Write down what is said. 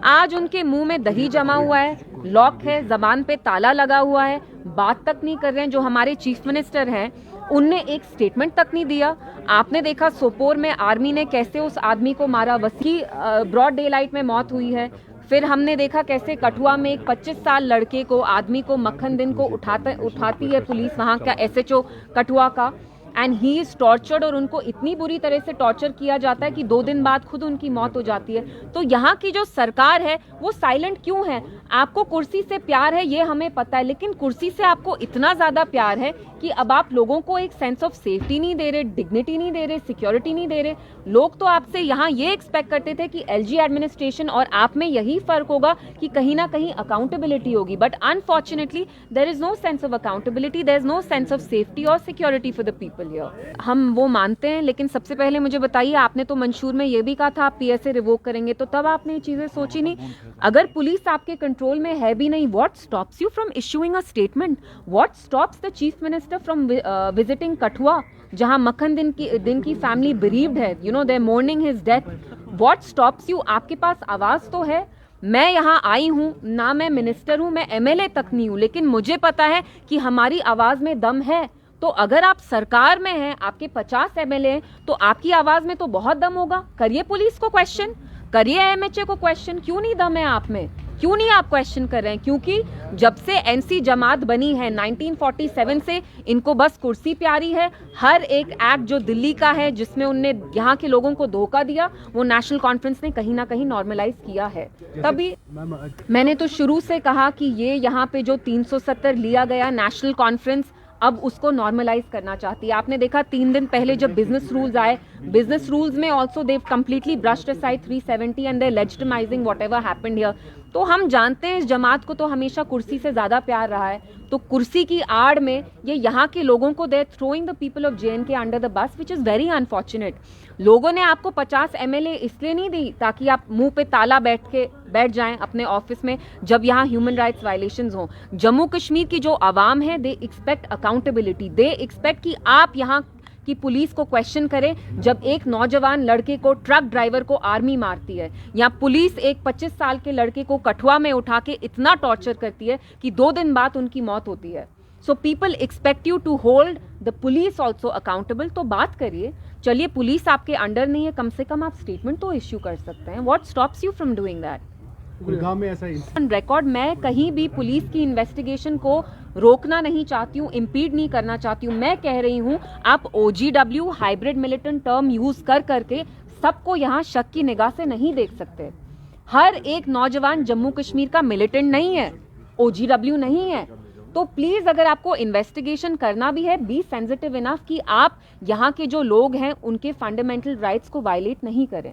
आज उनके मुंह में दही जमा हुआ है, लॉक है, जबान पे ताला लगा हुआ है, बात तक नहीं कर रहे हैं। जो हमारे चीफ मिनिस्टर हैं उनने एक स्टेटमेंट तक नहीं दिया। आपने देखा सोपोर में आर्मी ने कैसे उस आदमी को मारा, वसी ब्रॉड डे लाइट में मौत हुई है। फिर हमने देखा कैसे कठुआ में एक 25 साल लड़के को, आदमी को, मक्खन दिन को उठाती है पुलिस, वहाँ का SHO कठुआ का, एंड ही इज टॉर्चर्ड, और उनको इतनी बुरी तरह से टॉर्चर किया जाता है कि 2 दिन बाद खुद उनकी मौत हो जाती है। तो यहाँ की जो सरकार है वो साइलेंट क्यों है? आपको कुर्सी से प्यार है ये हमें पता है, लेकिन कुर्सी से आपको इतना ज्यादा प्यार है कि अब आप लोगों को एक सेंस ऑफ सेफ्टी नहीं दे रहे, डिग्निटी नहीं दे रहे, सिक्योरिटी नहीं दे रहे। लोग तो आपसे यहाँ ये एक्सपेक्ट करते थे कि LG एडमिनिस्ट्रेशन और आप में यही फर्क होगा कि कहीं ना कहीं अकाउंटेबिलिटी होगी, but unfortunately there is no sense of accountability, there is no sense of safety और सिक्योरिटी फॉर द पीपल। हम वो मानते हैं, लेकिन सबसे पहले मुझे बताइए, आपने तो मंशूर में ये भी कहा था आप PSA रिवोक करेंगे, तो तब आपने ये चीजें सोची नहीं? अगर पुलिस आपके कंट्रोल में है भी नहीं, what stops you from issuing a statement? What stops the chief minister from visiting Kathua, जहां मक्खन दिन की फैमिली bereaved है, you know they morning his death? What stops you? आपके पास आवाज तो है। मैं यहाँ आई हूँ ना, मैं मिनिस्टर हूँ, मैं MLA तक नहीं हूँ, लेकिन मुझे पता है कि हमारी आवाज में दम है। तो अगर आप सरकार में हैं, आपके 50 MLA हैं, तो आपकी आवाज में तो बहुत दम होगा। करिए पुलिस को क्वेश्चन, करिए MHA को क्वेश्चन, क्यों नहीं दम है आप में? क्यों नहीं आप क्वेश्चन कर रहे हैं? क्योंकि जब से NC जमात बनी है 1947 से, इनको बस कुर्सी प्यारी है। हर एक एक्ट जो दिल्ली का है जिसमें उनने यहाँ के लोगों को धोखा दिया, वो नेशनल कॉन्फ्रेंस ने कहीं ना कहीं नॉर्मलाइज किया है। तभी मैंने तो शुरू से कहा कि ये यहाँ पे जो 370 लिया गया नेशनल कॉन्फ्रेंस, अब उसको नॉर्मलाइज करना चाहती है। आपने देखा 3 दिन पहले जब बिजनेस रूल्स आए, बिजनेस रूल्स में also they completely brushed aside 370 and they legitimizing whatever happened here. तो हम जानते हैं इस जमात को तो हमेशा कुर्सी से ज्यादा प्यार रहा है, तो कुर्सी की आड़ में ये यहाँ के लोगों को they throwing the people of JNK under the bus, which is very unfortunate. लोगों ने आपको 50 MLA इसलिए नहीं दी ताकि आप मुंह पे ताला बैठ जाएं अपने ऑफिस में जब यहाँ ह्यूमन राइट्स वायलेशंस हों। जम्मू कश्मीर की जो आवाम है, they expect accountability, they expect कि आप यहाँ कि पुलिस को क्वेश्चन करे। जब एक नौजवान लड़के को, ट्रक ड्राइवर को आर्मी मारती है, या पुलिस एक 25 साल के लड़के को कठुआ में उठा के इतना टॉर्चर करती है कि 2 दिन बाद उनकी मौत होती है। So people expect you to hold the police also accountable. तो बात करिए, चलिए पुलिस आपके अंडर नहीं है, कम से कम आप स्टेटमेंट तो इश्यू कर सकते हैं। What stops you from doing that? Gurgaon में ऐसा रिकॉर्ड, मैं कहीं भी पुलिस की इन्वेस्टिगेशन को रोकना नहीं चाहती हूँ, इम्पीड नहीं करना चाहती हूँ। मैं कह रही हूँ आप OGW hybrid militant term use करके सबको यहाँ शक की निगाह से नहीं देख सकते। हर एक नौजवान जम्मू कश्मीर का मिलिटेंट नहीं है, OGW नहीं है। तो प्लीज अगर आपको इन्वेस्टिगेशन करना भी है, बी सेंसिटिव इनफ कि आप यहाँ के जो लोग हैं उनके फंडामेंटल राइट्स को वायलेट नहीं करें।